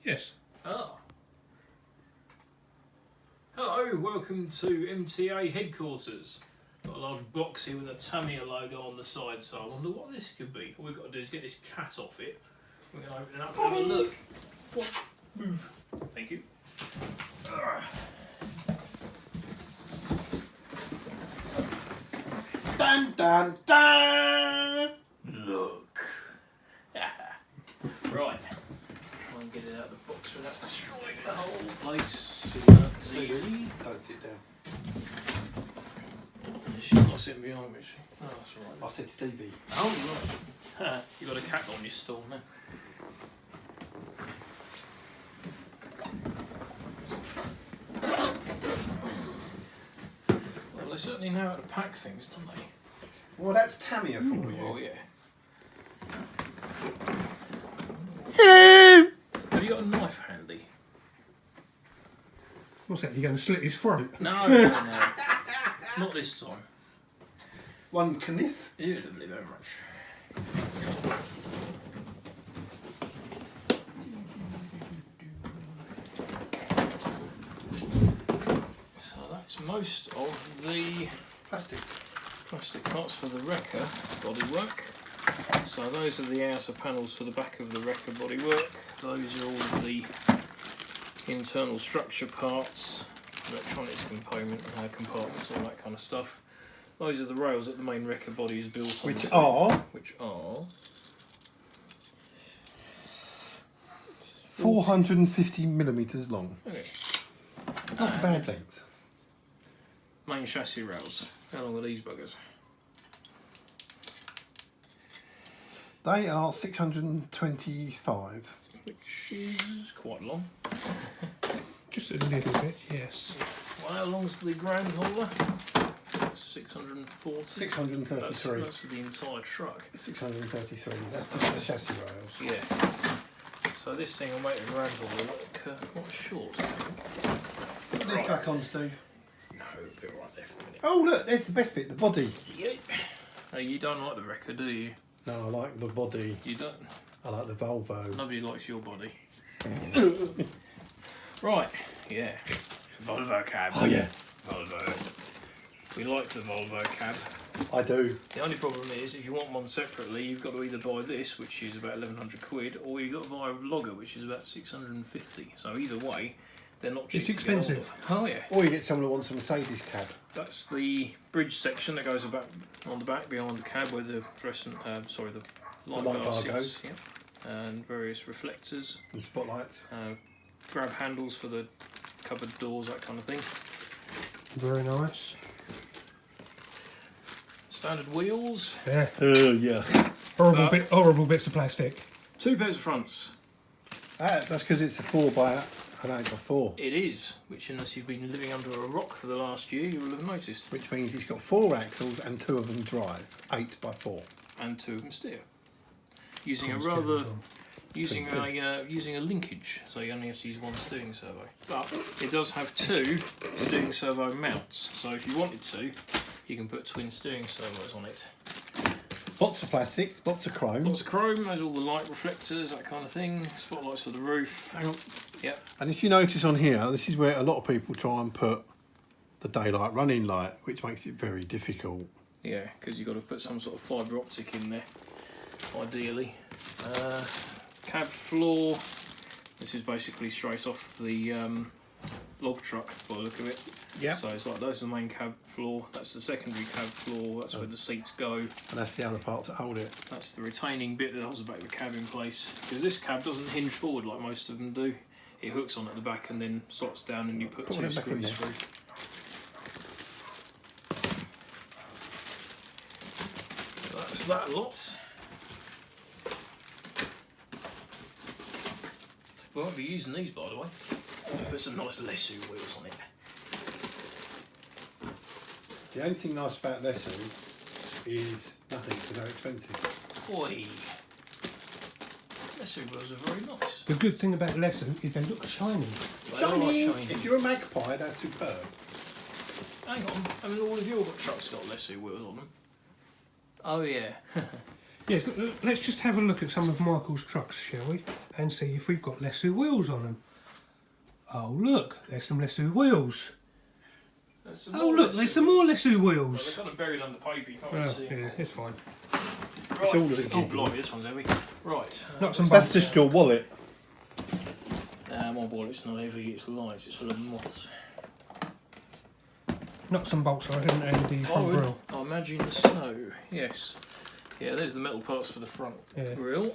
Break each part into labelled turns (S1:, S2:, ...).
S1: Yes.
S2: Ah. Hello, welcome to MTA headquarters. Got a large box here with a Tamiya logo on the side, so I wonder what this could be. All we've got to do is get this cat off it. We're going to open it up and have a look. Move. Thank you.
S3: Dun dun dun!
S2: Look. Right. Try and get it out of the box without destroying the whole place. Easy.
S3: Don't sit down.
S2: She's not sitting behind me, is she? Oh, that's alright.
S3: I said Stevie.
S2: Oh, right. You got a cat on your stall now. Well, they certainly know how to pack things, don't they?
S3: Well, that's Tamiya for you.
S2: Oh, yeah.
S3: Hello!
S2: Have you got a knife handy?
S1: What's that? You're going to slit his throat?
S2: No. Not this time.
S3: One kniff.
S2: Yeah, lovely, very much. So that's most of the
S3: Plastic.
S2: plastic parts for the wrecker bodywork. So those are the outer panels for the back of the wrecker bodywork. Those are all of the internal structure parts, electronics compartments, all that kind of stuff. Those are the rails that the main wrecker body is built on.
S3: Which are 450 millimetres long.
S2: Okay.
S3: Not a bad length.
S2: Main chassis rails. How long are these buggers?
S3: They are 625.
S2: Which is quite long.
S1: Just a little bit, yes.
S2: Well, how long's the ground hauler? 640.
S3: 633.
S2: That's for the entire truck.
S3: 633. That's just the chassis rails.
S2: Yeah. So this thing will make the ground hauler look quite short.
S3: Put it back on, Steve.
S2: No, it'll be right there for a minute.
S3: Oh look, there's the best bit, the body.
S2: Yep. Oh, you don't like the wrecker, do you?
S3: No, I like the body.
S2: You don't?
S3: I like the Volvo.
S2: Nobody likes your body. Right, yeah. Volvo cab.
S3: Oh yeah.
S2: Volvo. We like the Volvo cab.
S3: I do.
S2: The only problem is, if you want one separately, you've got to either buy this, which is about 1,100 quid, or you've got to buy a logger, which is about 650. So either way, they're not cheap.
S1: It's expensive.
S2: Oh yeah.
S3: Or you get someone who wants a Mercedes cab.
S2: That's the bridge section that goes about on the back behind the cab, where the fluorescent, the light bar
S3: bar
S2: sits.
S3: goes.
S2: Yep. And various reflectors,
S3: And spotlights.
S2: grab handles for the cupboard doors, that kind of thing.
S1: Very nice.
S2: Standard wheels.
S1: Yeah.
S3: Oh yeah.
S1: Horrible bits of plastic.
S2: 2 pairs of fronts.
S3: That's because it's a 4x4.
S2: It is, which unless you've been living under a rock for the last year, you will have noticed.
S3: Which means it's got 4 axles and 2 of them drive. 8x4.
S2: And 2 of them steer. Using a
S1: Steering
S2: rather,
S1: wheel.
S2: using a linkage, so you only have to use 1 steering servo. But it does have 2 steering servo mounts, so if you wanted to, you can put twin steering servos on it.
S3: Lots of plastic, lots of chrome.
S2: Lots of chrome, there's all the light reflectors, that kind of thing. Spotlights for the roof.
S3: Hang on.
S2: Yep.
S3: And if you notice on here, this is where a lot of people try and put the daylight running light, which makes it very difficult.
S2: Yeah, because you've got to put some sort of fibre optic in there, ideally. Cab floor. This is basically straight off the log truck by the look of it.
S3: Yeah.
S2: So it's like those are the main cab floor. That's the secondary cab floor. That's where the seats go.
S3: And that's the other parts that hold it.
S2: That's the retaining bit that holds the back of the cab in place. Because this cab doesn't hinge forward like most of them do. It hooks on at the back and then slots down, and you put 2
S3: it back in
S2: screws
S3: there.
S2: through. So that's that lot. We won't be using these, by the way. Put some nice Lesu wheels on it.
S3: The only thing nice about Lesu is nothing, because they're expensive.
S2: Oi! Lesu wheels are very nice.
S1: The good thing about Lesson is they look shiny.
S2: They are like shiny.
S3: If you're a magpie, that's superb.
S2: Hang on, I mean all of your trucks got Lesu wheels on them. Oh yeah.
S1: Yes, let's just have a look at some of Michael's trucks, shall we? And see if we've got Lesu wheels on them. Oh, look, there's some Lesu wheels. Oh, look, there's some more Lesu
S2: Well,
S1: wheels.
S2: they're kind of buried under paper, you can't really see them.
S1: Yeah, it's fine.
S2: Right.
S3: all of it.
S2: Oh, blimey, this one's heavy. Right.
S1: Not some
S3: That's
S1: bolts.
S3: just your wallet.
S2: My wallet's not heavy, it's light, it's full of moths.
S1: Not some bolts, I didn't add the front grille.
S2: I imagine so, yes. Yeah, there's the metal parts for the front grille.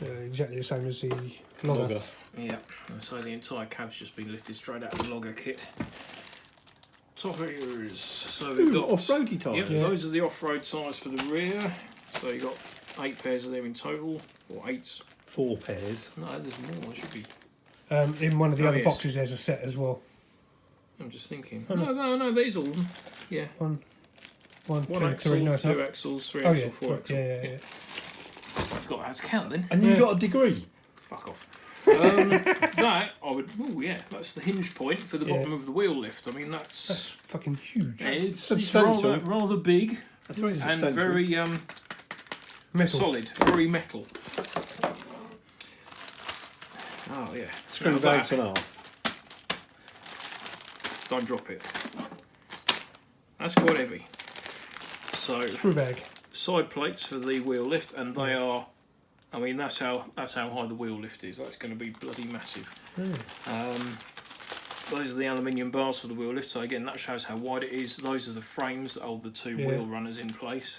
S1: Exactly the same as the logger.
S2: Yeah, and so the entire cab's just been lifted straight out of the logger kit. Tyres. So we've got
S3: off-roady tyres.
S2: Yep, those are the off-road tyres for the rear. So you've got 8 pairs of them in total, or 8.
S3: 4 pairs.
S2: No, there's more. There should be.
S1: In one of the other
S2: yes.
S1: boxes, there's a set as well.
S2: I'm just thinking. No, these all of them. Yeah.
S1: One,
S2: One
S1: two,
S2: axle,
S1: three, no,
S2: 2 axles, 3
S1: Oh
S2: axle,
S1: yeah,
S2: 4 axle.
S1: yeah.
S2: I forgot how to count then.
S3: And you got a degree.
S2: Fuck off. That I would. Oh yeah, that's the hinge point for the bottom of the wheel lift. I mean that's
S1: Fucking huge.
S2: it's
S3: substantial.
S2: rather big
S3: That's very
S2: and
S3: substantial.
S2: very
S1: Metal.
S2: solid, very metal. Oh yeah.
S3: Screw
S2: Now
S3: bags
S2: that-
S3: and half.
S2: Don't drop it. That's quite heavy. So
S1: Screw bag.
S2: side plates for the wheel lift, and they are. I mean that's how high the wheel lift is. That's going to be bloody massive. Those are the aluminium bars for the wheel lift. So again, that shows how wide it is. Those are the frames that hold the 2 wheel runners in place.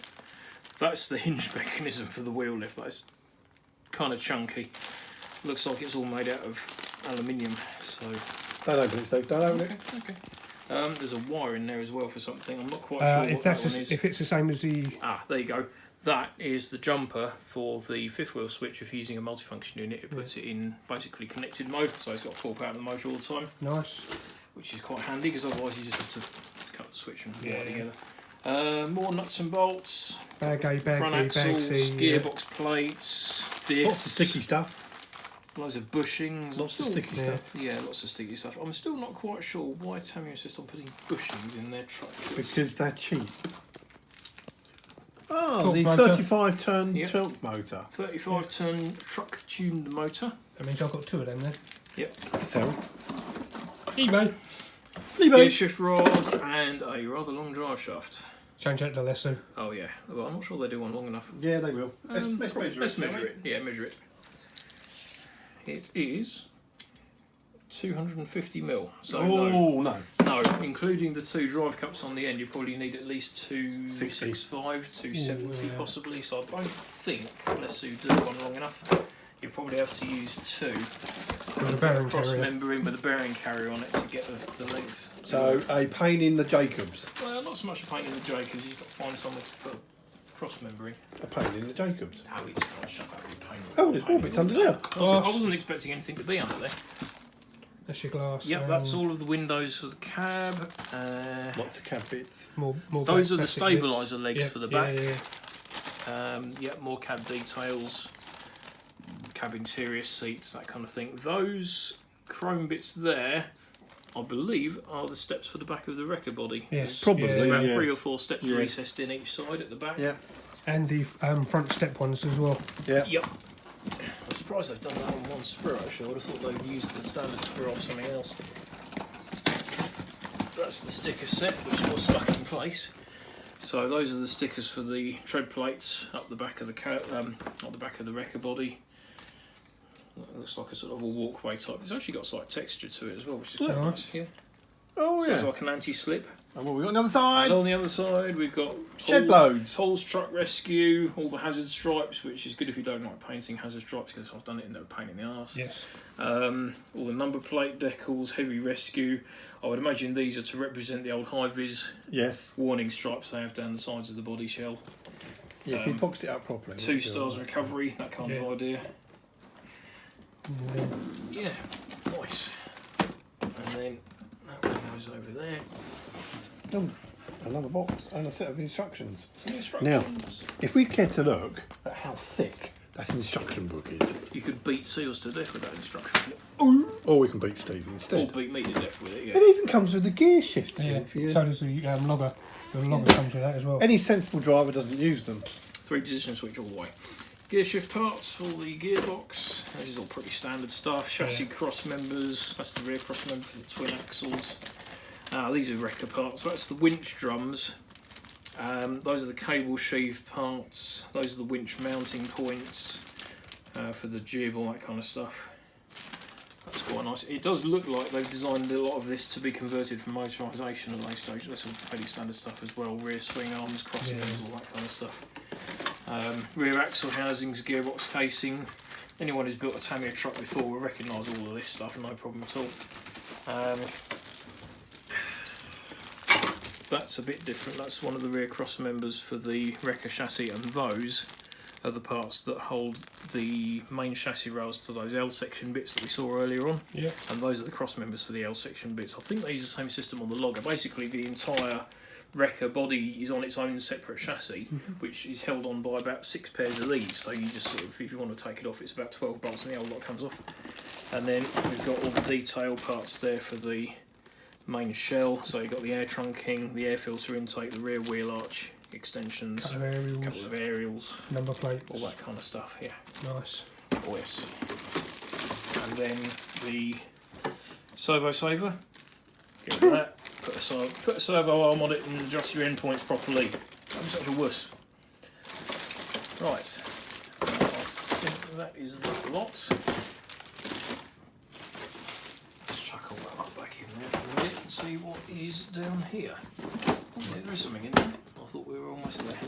S2: That's the hinge mechanism for the wheel lift. That's kind of chunky. Looks like it's all made out of aluminium. So
S3: Don't open it, Steve. Don't open it.
S2: okay. There's a wire in there as well for something. I'm not quite sure
S1: If
S2: what
S1: that's
S2: that one is.
S1: if it's the same as the
S2: There you go. That is the jumper for the 5th wheel switch. If you're using a multifunction unit, it puts it in basically connected mode, so it's got full power of the motor all the time,
S1: nice.
S2: which is quite handy because otherwise you just have to cut the switch and wire it together. More nuts and bolts,
S1: Bag A, bag
S2: front
S1: B,
S2: axles,
S1: bag C.
S2: gearbox plates, diffs,
S3: Lots of sticky stuff.
S2: loads of bushings.
S3: Lots of sticky stuff.
S2: Yeah, lots of sticky stuff. I'm still not quite sure why Tamiya insists on putting bushings in their trucks.
S3: Because they're cheap. Oh,
S1: Torque
S3: the
S1: motor.
S3: 35 ton
S2: Yep.
S3: tilt motor.
S2: 35 ton truck tuned motor.
S1: That means I've got 2 of them then.
S2: Yep.
S3: So,
S1: eBay.
S2: Gear shift rod and a rather long drive shaft.
S1: Change that to Lesu.
S2: Oh yeah, well I'm not sure they do one long enough.
S3: yeah, they will. Let's measure
S2: Let's
S3: it.
S2: measure it. Yeah, measure it. It is 250 mil. So
S3: Oh, no.
S2: no, including the 2 drive cups on the end, you probably need at least 265, 270 possibly. So I don't think, unless you do one long enough, you probably have to use 2.
S1: With a bearing
S2: Cross
S1: carrier.
S2: member in with a bearing carrier on it to get the length.
S3: So, a pain in the Jacobs.
S2: Well, not so much a pain in the Jacobs, you've got to find somewhere to put a cross member in.
S3: A pain in the Jacobs.
S2: No, it's not. Shut up, you pain.
S3: Oh, there's more bits under there.
S2: I wasn't expecting anything to be under there.
S1: That's your glass.
S2: Yep, that's all of the windows for the cab.
S3: Lots of cab bits.
S1: More
S2: Those are the
S1: plastic bits.
S2: stabiliser legs
S1: Yeah,
S2: for the
S1: yeah,
S2: back.
S1: yeah.
S2: Yep, more cab details, cab interior seats, that kind of thing. Those chrome bits there, I believe, are the steps for the back of the wrecker body.
S1: Yes,
S3: Probably,
S2: There's about
S3: yeah.
S2: 3 or 4 steps
S3: Yeah.
S2: recessed in each side at the back.
S3: Yeah.
S1: And the front step ones as well.
S3: Yeah.
S2: Yep. I'm surprised they've done that on one sprue actually. I would have thought they'd used the standard sprue off something else. That's the sticker set which was stuck in place. So those are the stickers for the tread plates up the back of the back of the wrecker body. It looks like a sort of a walkway type. It's actually got slight texture to it as well, which is quite nice. Yeah.
S3: Oh,
S2: So
S3: yeah.
S2: it's like an anti-slip.
S3: And what we got on the other side?
S2: And on the other side, we've got
S3: Shed loads.
S2: Paul's Truck Rescue, all the hazard stripes, which is good if you don't like painting hazard stripes because I've done it and they're a pain in the arse.
S1: Yes.
S2: All the number plate decals, heavy rescue. I would imagine these are to represent the old high-vis
S3: Yes.
S2: warning stripes they have down the sides of the body shell.
S3: Yeah, if you boxed it up properly.
S2: 2 stars recovery, that kind of idea. Yeah, nice. And then that one goes over there.
S3: Oh, another box and a set of instructions.
S2: Some instructions.
S3: Now, if we care to look at how thick that instruction book is,
S2: You could beat seals to death with that instruction book.
S3: or we can beat Steve
S2: Or
S3: instead.
S2: beat me to death with it,
S3: It
S2: yeah.
S3: even comes with the gear shift.
S1: Yeah.
S3: If you-
S1: So does the logger. The logger comes with that as well.
S3: Any sensible driver doesn't use them.
S2: 3-position switch all the way. Gear shift parts for the gearbox. This is all pretty standard stuff. Chassis cross members. That's the rear cross member for the twin axles. These are wrecker parts. So that's the winch drums. Those are the cable sheave parts. Those are the winch mounting points for the jib, all that kind of stuff. That's quite nice. It does look like they've designed a lot of this to be converted for motorisation at those stages. That's all fairly standard stuff as well. Rear swing arms, cross members, all that kind of stuff. Rear axle housings, gearbox casing. Anyone who's built a Tamiya truck before will recognise all of this stuff, no problem at all. That's a bit different. That's one of the rear cross members for the wrecker chassis, and those are the parts that hold the main chassis rails to those L section bits that we saw earlier on.
S1: Yeah.
S2: And those are the cross members for the L section bits. I think they use the same system on the logger. Basically, the entire wrecker body is on its own separate chassis, which is held on by about 6 pairs of these. So you just sort of, if you want to take it off, it's about 12 bolts and the whole lot comes off. And then we've got all the detail parts there for the main shell. So you've got the air trunking, the air filter intake, the rear wheel arch extensions, couple of aerials,
S1: number plates,
S2: all that kind of stuff. Yeah.
S1: Nice.
S2: Oh yes. And then the servo saver. Get rid of that. Put a servo arm on it and adjust your endpoints properly. I'm such a wuss. Right. I think that is the lot. Let's chuck all that up back in there for a minute and see what is down here. Oh, yeah, there is something in there. I thought we were almost there.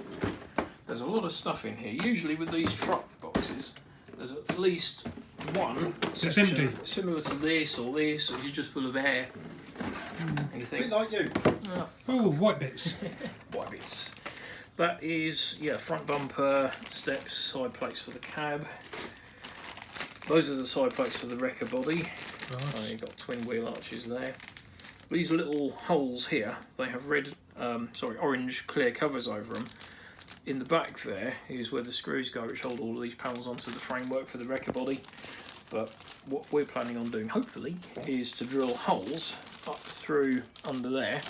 S2: There's a lot of stuff in here. Usually with these truck boxes, there's at least one section similar to this or this, which is just full of air. And you think,
S3: A bit like you.
S1: Oh, white bits.
S2: White bits. That is, yeah, front bumper, steps, side plates for the cab. Those are the side plates for the wrecker body.
S1: Nice.
S2: You've got twin wheel arches there. These little holes here, they have orange clear covers over them. In the back there is where the screws go, which hold all of these panels onto the framework for the wrecker body. But what we're planning on doing, hopefully, is to drill holes up through under there,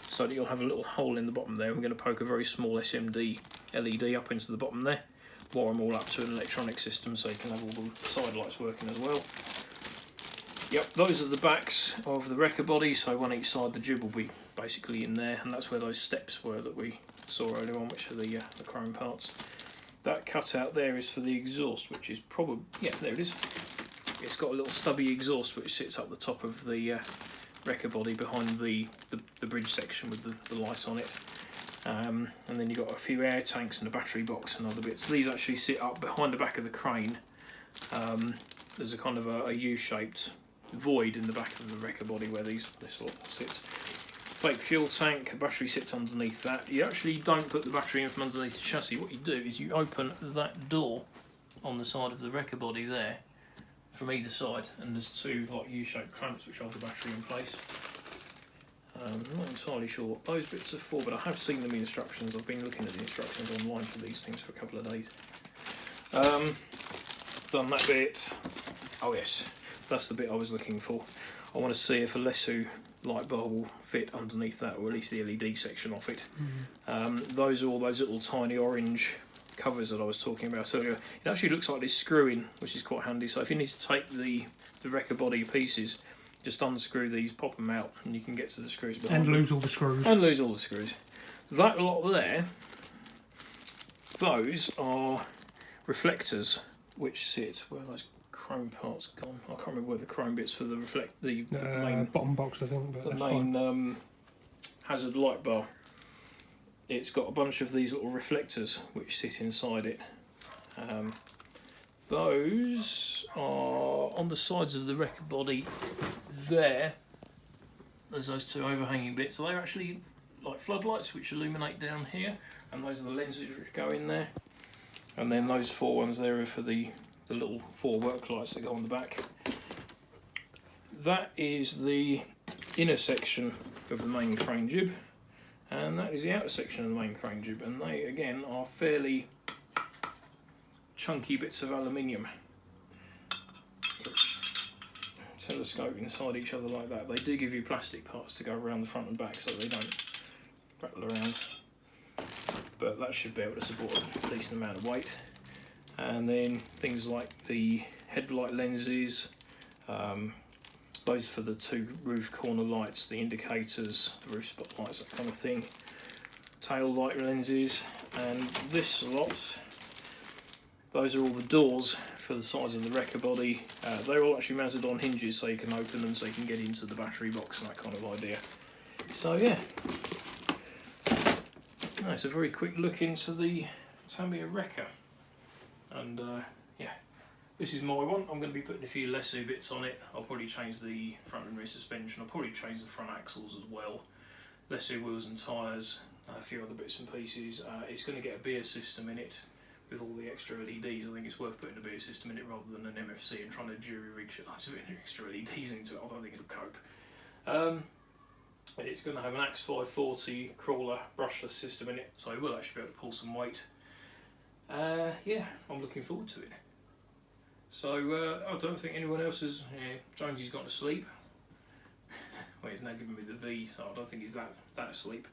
S2: so that you'll have a little hole in the bottom there. We're going to poke a very small SMD LED up into the bottom there, wire them all up to an electronic system so you can have all the side lights working as well. Yep, those are the backs of the wrecker body, so one each side. The jib will be basically in there, and that's where those steps were that we saw earlier on, which are the chrome parts. That cutout there is for the exhaust, which is probably, yeah, there it is. It's got a little stubby exhaust which sits up the top of the wrecker body behind the bridge section with the light on it. And then you've got a few air tanks and a battery box and other bits. These actually sit up behind the back of the crane. There's a kind of a U-shaped void in the back of the wrecker body where this sort of sits. Fake fuel tank, a battery sits underneath that. You actually don't put the battery in from underneath the chassis. What you do is you open that door on the side of the wrecker body there from either side, and there's 2 like U-shaped clamps which hold the battery in place. I'm not entirely sure what those bits are for, but I have seen them in instructions. I've been looking at the instructions online for these things for a couple of days. Done that bit. Oh yes, that's the bit I was looking for. I want to see if a Lesu light bar will fit underneath that, or at least the LED section off it. Those are all those little tiny orange covers that I was talking about earlier. It actually looks like this screw in, which is quite handy. So if you need to take the wrecker body pieces, just unscrew these, pop them out, and you can get to the screws behind
S1: And lose all the screws.
S2: And lose all the screws. That lot there, those are reflectors which sit, where are those chrome parts gone? I can't remember where the chrome bits for the main
S1: bottom box, I think. But
S2: the main hazard light bar. It's got a bunch of these little reflectors which sit inside it. Those are on the sides of the wrecker body there. There's those 2 overhanging bits. So they're actually like floodlights which illuminate down here, and those are the lenses which go in there. And then those 4 ones there are for the little 4 work lights that go on the back. That is the inner section of the main crane jib, and that is the outer section of the main crane jib, and they again are fairly chunky bits of aluminium which telescope inside each other like that. They do give you plastic parts to go around the front and back so they don't rattle around. but that should be able to support a decent amount of weight. And then things like the headlight lenses, those for the 2 roof corner lights, the indicators, the roof spotlights, that kind of thing. Tail light lenses, and this lot, those are all the doors for the sides of the wrecker body. They're all actually mounted on hinges, so you can open them so you can get into the battery box and that kind of idea. So yeah, that's a very quick look into the Tamiya wrecker. And yeah, this is my one. I'm going to be putting a few Lesu bits on it. I'll probably change the front and rear suspension. I'll probably change the front axles as well. Lesu wheels and tyres, a few other bits and pieces. It's going to get a beer system in it with all the extra LEDs. I think it's worth putting a beer system in it rather than an MFC and trying to jury rig loads of extra LEDs into it. I don't think it'll cope. It's going to have an Axe 540 crawler brushless system in it, so it will actually be able to pull some weight. Yeah, I'm looking forward to it. So I don't think anyone else has. Jonesy's gone to sleep. Well, he's now giving me the V, so I don't think he's that asleep.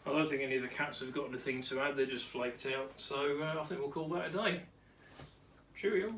S2: I don't think any of the cats have got anything to add. They're just flaked out. So I think we'll call that a day. Cheerio.